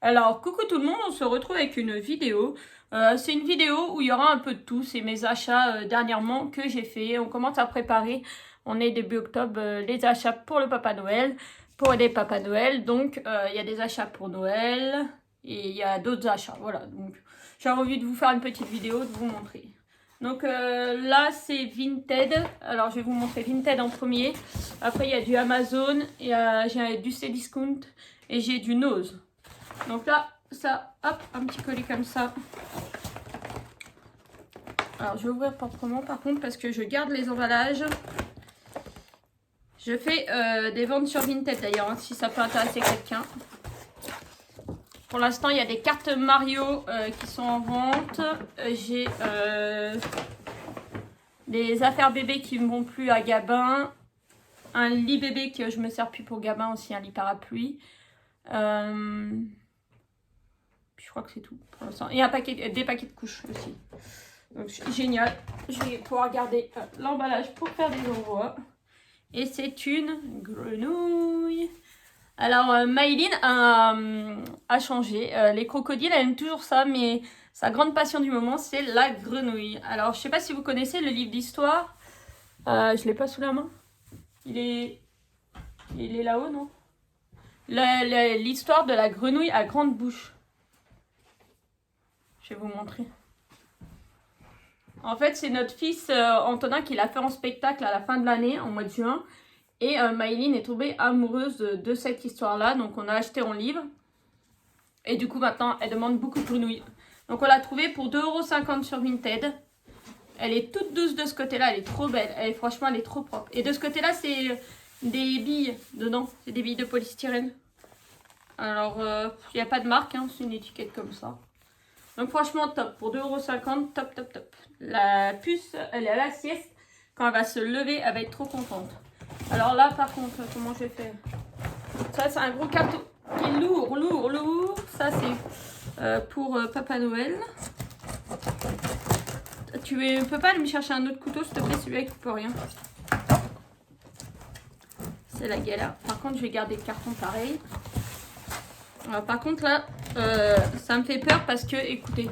Alors, coucou tout le monde, on se retrouve avec une vidéo. C'est une vidéo où il y aura un peu de tout. C'est mes achats dernièrement que j'ai fait. On commence à préparer. On est début octobre, les achats pour le Papa Noël, pour aider Papa Noël. Donc, il y a des achats pour Noël et il y a d'autres achats. Voilà, donc j'ai envie de vous faire une petite vidéo, de vous montrer. Donc là, c'est Vinted. Alors, je vais vous montrer Vinted en premier. Après, il y a du Amazon, j'ai du Cdiscount et j'ai du Nose. Donc là, ça, hop, un petit colis comme ça. Alors, je vais ouvrir proprement par contre parce que je garde les emballages. Je fais des ventes sur Vinted d'ailleurs, hein, si ça peut intéresser quelqu'un. Pour l'instant, il y a des cartes Mario qui sont en vente. J'ai des affaires bébés qui ne vont plus à Gabin. Un lit bébé que je me sers plus pour Gabin aussi, un lit parapluie. Je crois que c'est tout pour l'instant. Et des paquets de couches aussi. Donc génial. Je vais pouvoir garder l'emballage pour faire des envois. Et c'est une grenouille. Alors Maïline a changé. Les crocodiles, elle aime toujours ça, mais sa grande passion du moment, c'est la grenouille. Alors je sais pas si vous connaissez le livre d'histoire. Je l'ai pas sous la main. Il est là-haut, non? L'histoire de la grenouille à grande bouche. Je vais vous montrer. En fait, c'est notre fils Antonin qui l'a fait en spectacle à la fin de l'année, en mois de juin. Et Maïline est tombée amoureuse de cette histoire-là. Donc, on a acheté en livre. Et du coup, maintenant, elle demande beaucoup de grenouilles. Donc, on l'a trouvée pour 2,50 € sur Vinted. Elle est toute douce de ce côté-là. Elle est trop belle. Franchement, elle est trop propre. Et de ce côté-là, c'est des billes dedans. C'est des billes de polystyrène. Alors, il n'y a pas de marque. Hein, c'est une étiquette comme ça. Donc franchement top, pour 2,50 €, top top top. La puce, elle est à la sieste. Quand elle va se lever, elle va être trop contente. Alors là par contre, comment je vais faire? Ça c'est un gros carton qui est lourd. Ça c'est pour Papa Noël. Tu peux pas aller me chercher un autre couteau s'il te plaît, celui-là il coupe rien. C'est la galère. Par contre je vais garder le carton pareil. Alors, par contre là, ça me fait peur parce que, écoutez,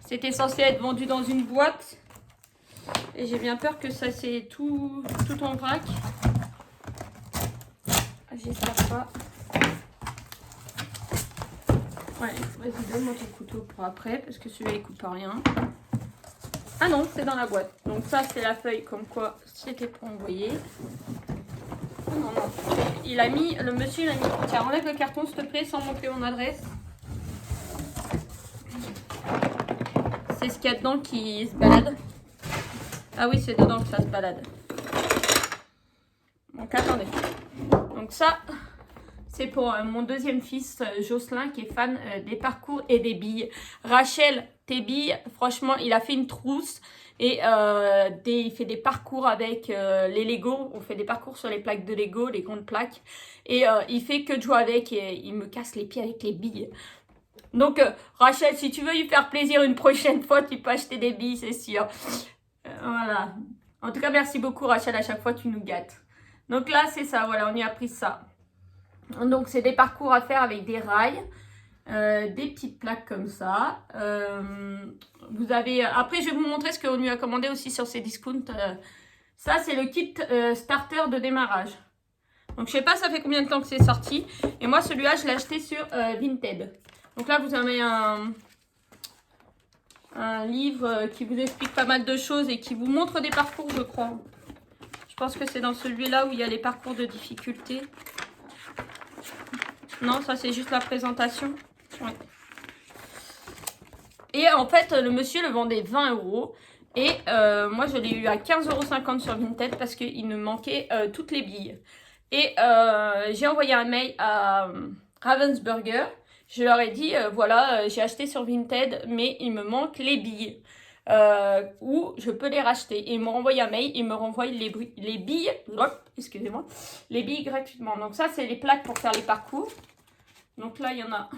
c'était censé être vendu dans une boîte et j'ai bien peur que ça c'est tout en vrac. J'espère pas. Ouais, vas-y donne-moi ton couteau pour après parce que celui-là il coupe rien. Ah non, c'est dans la boîte. Donc ça c'est la feuille comme quoi c'était pour envoyer. Non. Le monsieur il a mis. Tiens, enlève le carton s'il te plaît sans montrer mon adresse. C'est ce qu'il y a dedans qui se balade. Ah oui, c'est dedans que ça se balade. Donc attendez. Donc ça, c'est pour mon deuxième fils, Jocelyn, qui est fan des parcours et des billes. Rachel, tes billes, franchement, il a fait une trousse. Et il fait des parcours avec les Lego. On fait des parcours sur les plaques de Lego, les grandes plaques. Et il fait que de jouer avec et il me casse les pieds avec les billes. Donc Rachel, si tu veux lui faire plaisir une prochaine fois, tu peux acheter des billes, c'est sûr. Voilà. En tout cas, merci beaucoup Rachel, à chaque fois tu nous gâtes. Donc là, c'est ça, voilà, on y a pris ça. Donc c'est des parcours à faire avec des rails. Des petites plaques comme ça. Vous avez. Après, je vais vous montrer ce qu'on lui a commandé aussi sur Cdiscount. Ça, c'est le kit starter de démarrage. Donc, je sais pas, ça fait combien de temps que c'est sorti. Et moi, celui-là, je l'ai acheté sur Vinted. Donc là, vous avez un livre qui vous explique pas mal de choses et qui vous montre des parcours, je crois. Je pense que c'est dans celui-là où il y a les parcours de difficulté. Non, ça, c'est juste la présentation. Ouais. Et en fait, le monsieur le vendait 20 €. Et moi, je l'ai eu à 15,50 € sur Vinted parce qu'il me manquait toutes les billes. Et j'ai envoyé un mail à Ravensburger. Je leur ai dit, voilà, j'ai acheté sur Vinted, mais il me manque les billes. Où je peux les racheter. Et ils m'ont envoyé un mail, ils me renvoient les billes, excusez-moi, les billes gratuitement. Donc ça, c'est les plaques pour faire les parcours. Donc là, il y en a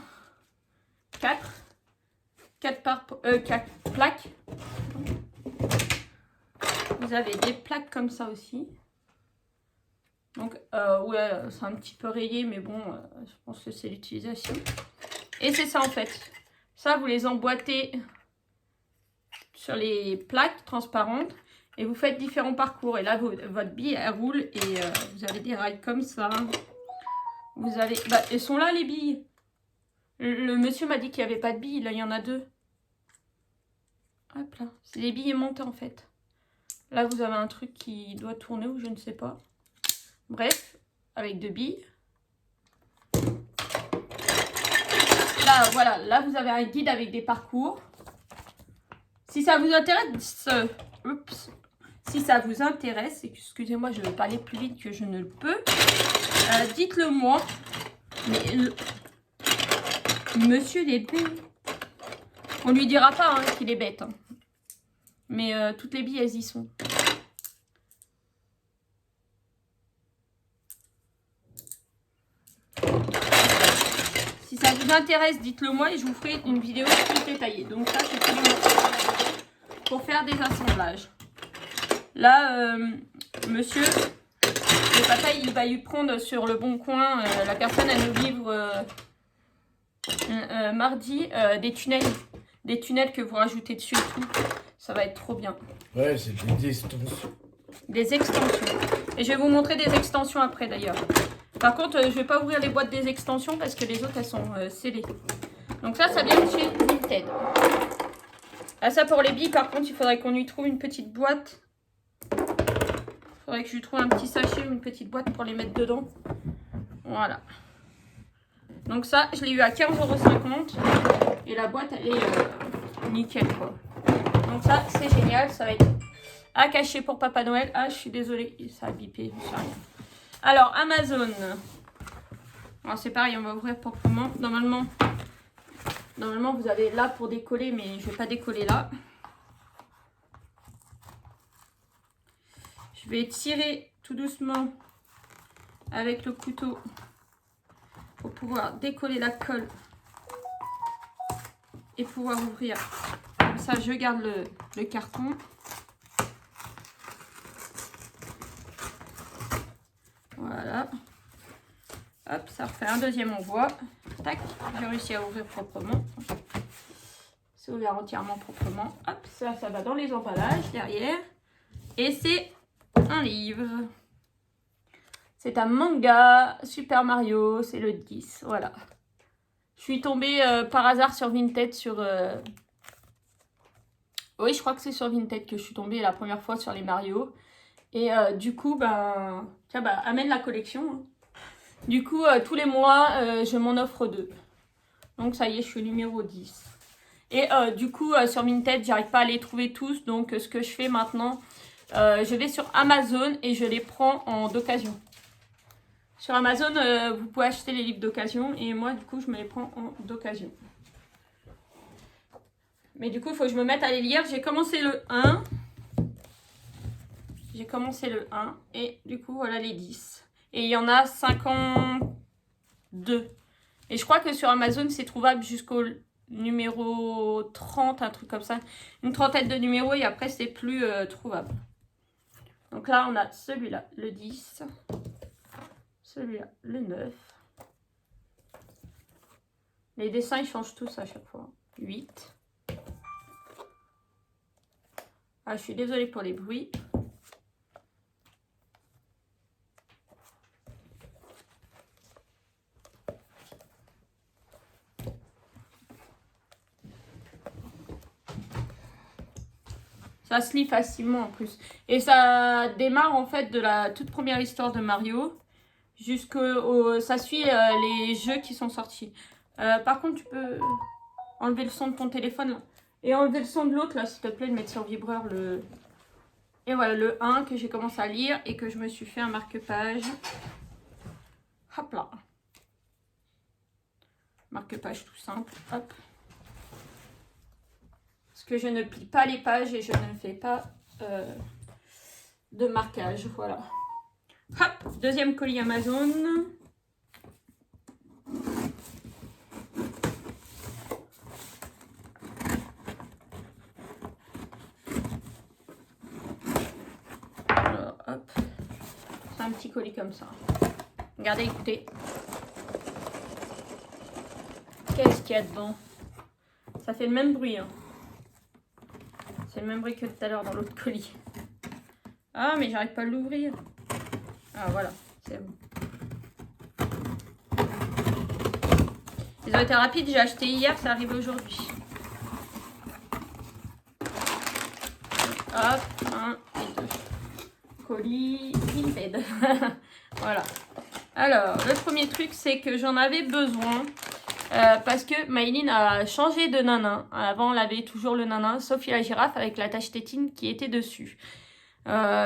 4 plaques. Vous avez des plaques comme ça aussi. Donc, ouais, c'est un petit peu rayé, mais bon, je pense que c'est l'utilisation. Et c'est ça, en fait. Ça, vous les emboîtez sur les plaques transparentes et vous faites différents parcours. Et là, votre bille, elle roule et vous avez des rails comme ça. Vous avez... Bah, elles sont là, les billes. Le monsieur m'a dit qu'il n'y avait pas de billes. Là, il y en a 2. Hop là. C'est les billes montées, en fait. Là, vous avez un truc qui doit tourner ou je ne sais pas. Bref, avec 2 billes. Là, voilà. Là, vous avez un guide avec des parcours. Si ça vous intéresse... Oups. Si ça vous intéresse, excusez-moi, je vais parler plus vite que je ne le peux. Dites-le moi. Mais monsieur il est bête. On lui dira pas hein, qu'il est bête. Hein. Mais toutes les billes, elles y sont. Si ça vous intéresse, dites-le moi et je vous ferai une vidéo plus détaillée. Donc ça, c'est pour faire des assemblages. Là, monsieur, le papa, il va lui prendre sur le bon coin. La personne, elle nous livre mardi des tunnels. Des tunnels que vous rajoutez dessus et tout. Ça va être trop bien. Ouais, c'est des extensions. Des extensions. Et je vais vous montrer des extensions après d'ailleurs. Par contre, je vais pas ouvrir les boîtes des extensions parce que les autres, elles sont scellées. Donc ça vient de chez Vinted. Ah, ça pour les billes, par contre, il faudrait qu'on lui trouve une petite boîte. Il faudrait que je lui trouve un petit sachet ou une petite boîte pour les mettre dedans. Voilà. Donc ça, je l'ai eu à 15,50 €. Et la boîte, elle est nickel, quoi. Donc ça, c'est génial. Ça va être à cacher pour Papa Noël. Ah, je suis désolée. Ça a bipé, je sais rien. Alors, Amazon. Alors, c'est pareil, on va ouvrir proprement. Normalement, vous avez là pour décoller, mais je ne vais pas décoller là. Je vais tirer tout doucement avec le couteau pour pouvoir décoller la colle et pouvoir ouvrir. Comme ça, je garde le carton. Voilà. Hop, ça refait un deuxième envoi. Tac, j'ai réussi à ouvrir proprement. C'est ouvert entièrement proprement. Hop, ça va dans les emballages derrière. Et c'est un livre. C'est un manga Super Mario, c'est le 10, voilà. Je suis tombée par hasard sur Vinted sur... Oui, je crois que c'est sur Vinted que je suis tombée la première fois sur les Mario. Et du coup, ben... Tiens, bah, amène la collection. Hein. Du coup, tous les mois, je m'en offre 2. Donc ça y est, je suis numéro 10. Et du coup, sur Vinted, j'arrive pas à les trouver tous. Donc ce que je fais maintenant, je vais sur Amazon et je les prends d'occasion. Sur Amazon, vous pouvez acheter les livres d'occasion. Et moi, du coup, je me les prends d'occasion. Mais du coup, il faut que je me mette à les lire. J'ai commencé le 1. Et du coup, voilà les 10. Et il y en a 52. Et je crois que sur Amazon, c'est trouvable jusqu'au numéro 30, un truc comme ça. Une trentaine de numéros et après, c'est plus trouvable. Donc là, on a celui-là, le 10. Celui-là, le 9. Les dessins, ils changent tous à chaque fois. 8. Ah, je suis désolée pour les bruits. Ça se lit facilement en plus. Et ça démarre en fait de la toute première histoire de Mario. Ça suit les jeux qui sont sortis. Par contre, tu peux enlever le son de ton téléphone là. Et enlever le son de l'autre là, s'il te plaît, de mettre sur vibreur le... Et voilà, le 1 que j'ai commencé à lire et que je me suis fait un marque-page. Hop là. Marque-page tout simple. Hop. Parce que je ne plie pas les pages et je ne fais pas de marquage. Voilà. Hop, deuxième colis Amazon. Alors, hop. un petit colis comme ça. Regardez, écoutez. Qu'est-ce qu'il y a dedans? Ça fait le même bruit. Hein. C'est le même bruit que tout à l'heure dans l'autre colis. Ah, mais j'arrive pas à l'ouvrir. Ah, voilà. C'est bon. Ils ont été rapides. J'ai acheté hier. C'est arrivé aujourd'hui. Hop. 1 et 2. Colis Vinted. Voilà. Alors, le premier truc, c'est que j'en avais besoin. Parce que Maïline a changé de nanin. Avant, elle avait toujours le nanin, sauf la girafe avec la tache tétine qui était dessus.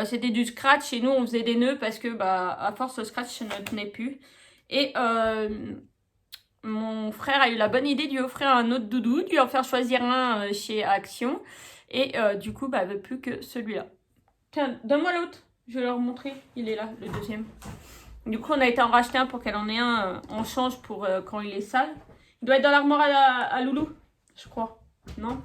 C'était du scratch et nous, on faisait des nœuds parce que, bah, à force, le scratch ne tenait plus. Et mon frère a eu la bonne idée de lui offrir un autre doudou, de lui en faire choisir un chez Action. Et du coup, bah, elle veut plus que celui-là. Tiens, donne-moi l'autre. Je vais leur montrer. Il est là, le deuxième. Du coup, on a été en racheter un pour qu'elle en ait un en change pour quand il est sale. Il doit être dans l'armoire à Loulou, je crois. Non?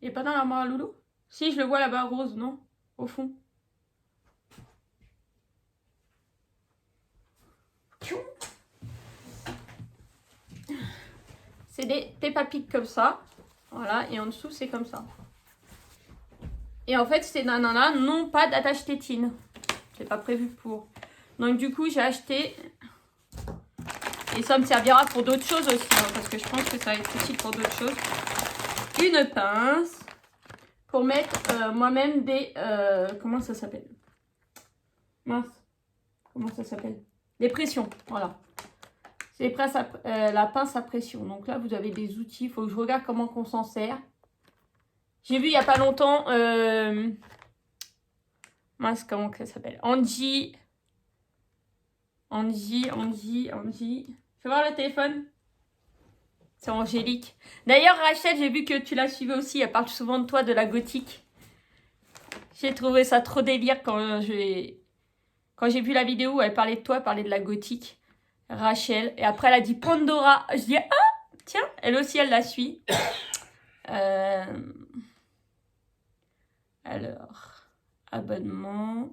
Il est pas dans l'armoire à Loulou? Si, je le vois là-bas, rose, non? Au fond. C'est des Peppa Pig comme ça. Voilà, et en dessous, c'est comme ça. Et en fait, ces nananas n'ont pas d'attache tétine. C'est pas prévu pour. Donc, du coup, j'ai acheté... Et ça me servira pour d'autres choses aussi, hein, parce que je pense que ça va être utile pour d'autres choses. Une pince pour mettre moi-même des... comment ça s'appelle? Mince. Comment ça s'appelle? Des pressions, voilà. C'est la pince à pression. Donc là, vous avez des outils. Il faut que je regarde comment on s'en sert. J'ai vu il n'y a pas longtemps... mince, comment ça s'appelle? Angie. Fais voir le téléphone. C'est Angélique. D'ailleurs, Rachel, j'ai vu que tu la suivais aussi. Elle parle souvent de toi, de la gothique. J'ai trouvé ça trop délire quand j'ai vu la vidéo où elle parlait de toi, elle parlait de la gothique. Rachel. Et après, elle a dit Pandora. Je dis, ah, tiens, elle aussi, elle la suit. Alors, abonnement.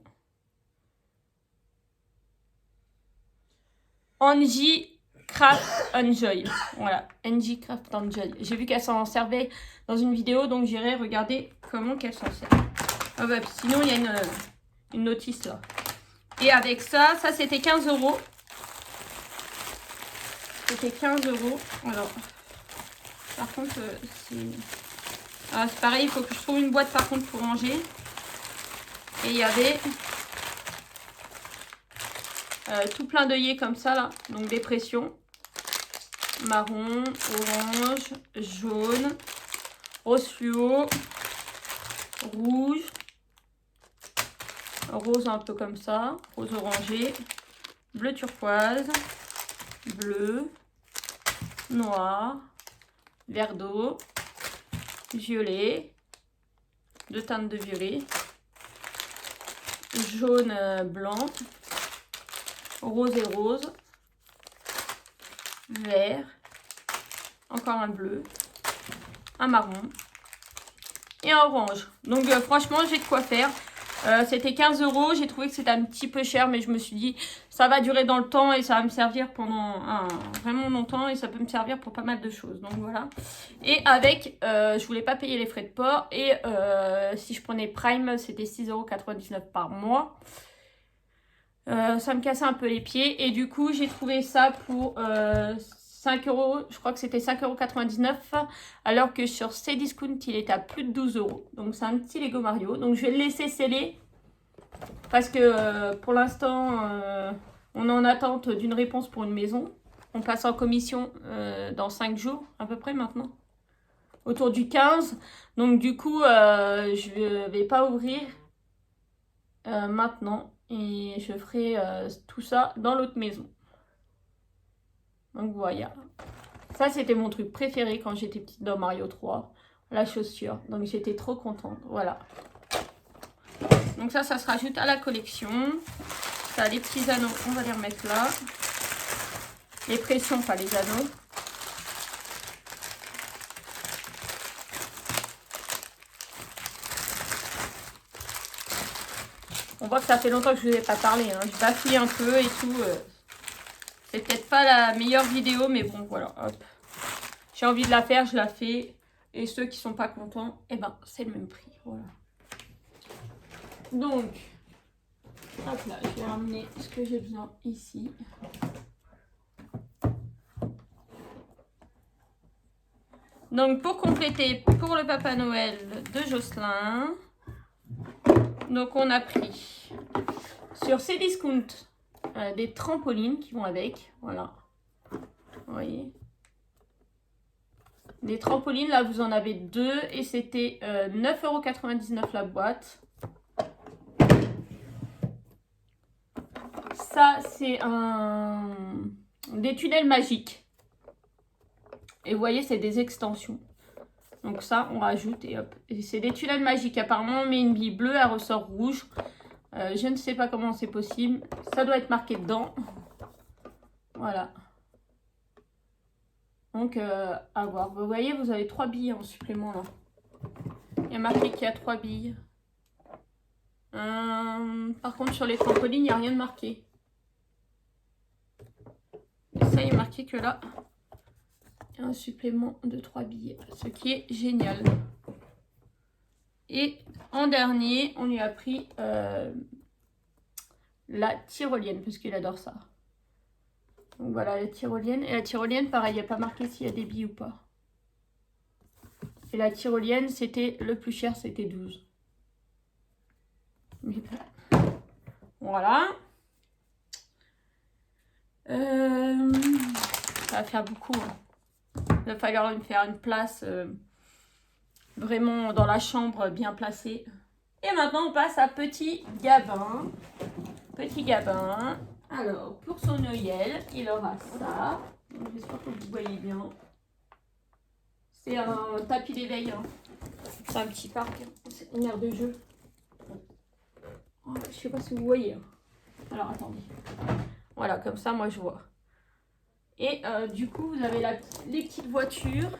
Angie Craft Enjoy. Voilà, Angie Craft Enjoy. J'ai vu qu'elle s'en servait dans une vidéo, donc j'irai regarder comment qu'elle s'en sert. Ah bah, sinon, il y a une notice là. Et avec ça c'était 15 €. C'était 15 €. Alors, par contre, c'est pareil, il faut que je trouve une boîte par contre pour ranger. Et il y avait... tout plein d'œillets comme ça là, donc des pressions marron, orange, jaune, rose fluo, rouge, rose un peu comme ça, rose orangé, bleu turquoise, bleu, noir, vert d'eau, violet, deux teintes de violet, jaune blanc, rose et rose, vert, encore un bleu, un marron et un orange. Donc franchement, j'ai de quoi faire. C'était 15 €. J'ai trouvé que c'était un petit peu cher, mais je me suis dit, ça va durer dans le temps et ça va me servir pendant vraiment longtemps et ça peut me servir pour pas mal de choses. Donc voilà. Et avec, je voulais pas payer les frais de port et si je prenais Prime, c'était 6,99 € par mois. Ça me cassait un peu les pieds et du coup j'ai trouvé ça pour 5 €, je crois que c'était 5,99 € alors que sur Cdiscount il est à plus de 12 €. Donc c'est un petit Lego Mario, donc je vais le laisser sceller parce que pour l'instant on est en attente d'une réponse pour une maison. On passe en commission dans 5 jours à peu près maintenant, autour du 15. Donc du coup je vais pas ouvrir maintenant. Et je ferai tout ça dans l'autre maison. Donc voilà. Ça, c'était mon truc préféré quand j'étais petite dans Mario 3. La chaussure. Donc j'étais trop contente. Voilà. Donc ça se rajoute à la collection. Ça, les petits anneaux, on va les remettre là. Les pressions, pas les anneaux. On voit que ça fait longtemps que je vous ai pas parlé. Hein. Je bafouille un peu et tout. C'est peut-être pas la meilleure vidéo, mais bon, voilà. Hop. J'ai envie de la faire, je la fais. Et ceux qui sont pas contents, eh ben, c'est le même prix. Voilà. Donc, hop là, je vais ramener ce que j'ai besoin ici. Donc, pour compléter, pour le Papa Noël de Jocelyn, donc on a pris sur Cdiscount des trampolines qui vont avec. Voilà. Vous voyez. Des trampolines, là, vous en avez deux et c'était 9,99 € la boîte. Ça, c'est des tunnels magiques. Et vous voyez, c'est des extensions. Donc ça, on rajoute et hop. Et c'est des tunnels magiques. Apparemment, on met une bille bleue, elle ressort rouge. Je ne sais pas comment c'est possible. Ça doit être marqué dedans. Voilà. Donc, à voir. Vous voyez, vous avez 3 billes en supplément là. Il y a marqué qu'il y a 3 billes. Par contre, sur les trampolines, il n'y a rien de marqué. Et ça, il est marqué que là, il y a un supplément de 3 billes. Ce qui est génial. Et en dernier, on lui a pris la tyrolienne, parce qu'il adore ça. Donc voilà, la tyrolienne. Et la tyrolienne, pareil, il n'y a pas marqué s'il y a des billes ou pas. Et la tyrolienne, c'était le plus cher, c'était 12. Voilà. Ça va faire beaucoup. Hein. Il va falloir me faire une place vraiment dans la chambre bien placée. Et maintenant, on passe à Petit Gabin. Petit Gabin. Alors, pour son Noël, il aura ça. J'espère que vous voyez bien. C'est un tapis d'éveil. Hein. C'est un petit parc. Hein. C'est une aire de jeu. Oh, je sais pas si vous voyez. Hein. Alors, attendez. Voilà, comme ça, moi, je vois. Et du coup, vous avez les petites voitures.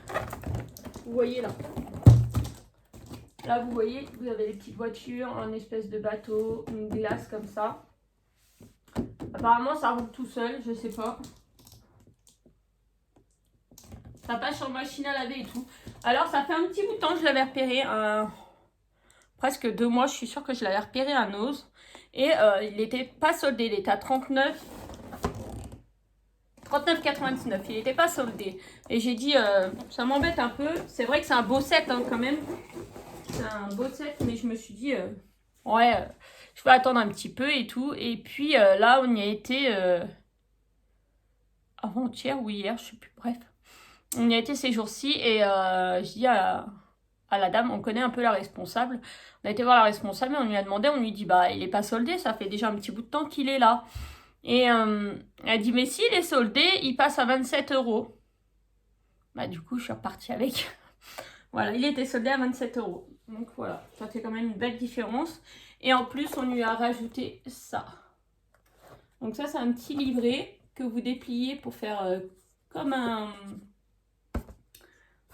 Vous voyez là. Là, vous voyez, vous avez les petites voitures, un espèce de bateau, une glace comme ça. Apparemment, ça roule tout seul, je sais pas. Ça passe sur machine à laver et tout. Alors, ça fait un petit bout de temps que je l'avais repéré. Presque 2 mois, je suis sûre que je l'avais repéré à Noz. Et il n'était pas soldé, il était à 39,99. Il n'était pas soldé. Et j'ai dit, ça m'embête un peu. C'est vrai que c'est un beau set hein, quand même. C'est un beau set, mais je me suis dit, ouais, je vais attendre un petit peu et tout. Et puis là, on y a été avant-hier ou hier, je sais plus, bref. On y a été ces jours-ci et je dis à la dame, on connaît un peu la responsable. On a été voir la responsable et on lui a demandé, on lui dit, bah, il est pas soldé, ça fait déjà un petit bout de temps qu'il est là. Et elle dit, mais s'il est soldé, il passe à 27 €. Bah, du coup, je suis repartie avec. Voilà, il était soldé à 27 €. Donc voilà, ça fait quand même une belle différence. Et en plus, on lui a rajouté ça. Donc ça, c'est un petit livret que vous dépliez pour faire comme un...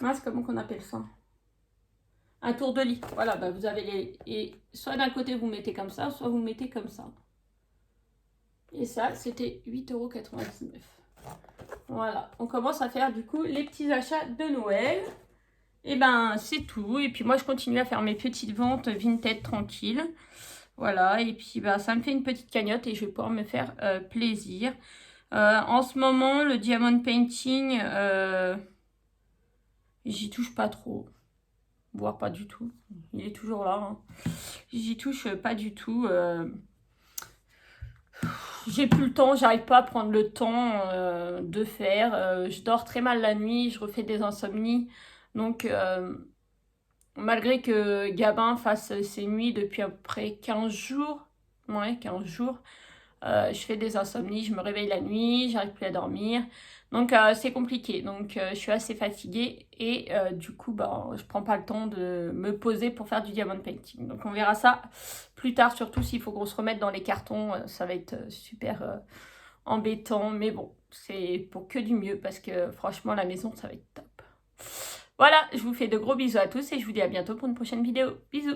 Mince, comment qu'on appelle ça? Un tour de lit. Voilà, bah vous avez les... Et soit d'un côté, vous mettez comme ça, soit vous mettez comme ça. Et ça, c'était 8,99 €. Voilà, on commence à faire du coup les petits achats de Noël. Et ben, c'est tout. Et puis moi, je continue à faire mes petites ventes Vinted tranquille. Voilà, et puis bah, ça me fait une petite cagnotte et je vais pouvoir me faire plaisir. En ce moment, le diamond painting, j'y touche pas trop. Voire pas du tout. Il est toujours là. Hein. J'y touche pas du tout. J'ai plus le temps, j'arrive pas à prendre le temps de faire. Je dors très mal la nuit, je refais des insomnies. Donc, malgré que Gabin fasse ses nuits depuis à peu près 15 jours, ouais, 15 jours, je fais des insomnies, je me réveille la nuit, j'arrive plus à dormir. Donc, c'est compliqué. Donc, je suis assez fatiguée et du coup, bah, je prends pas le temps de me poser pour faire du diamond painting. Donc, on verra ça plus tard, surtout s'il faut qu'on se remette dans les cartons. Ça va être super embêtant. Mais bon, c'est pour que du mieux parce que franchement, la maison, ça va être top. Voilà, je vous fais de gros bisous à tous et je vous dis à bientôt pour une prochaine vidéo. Bisous!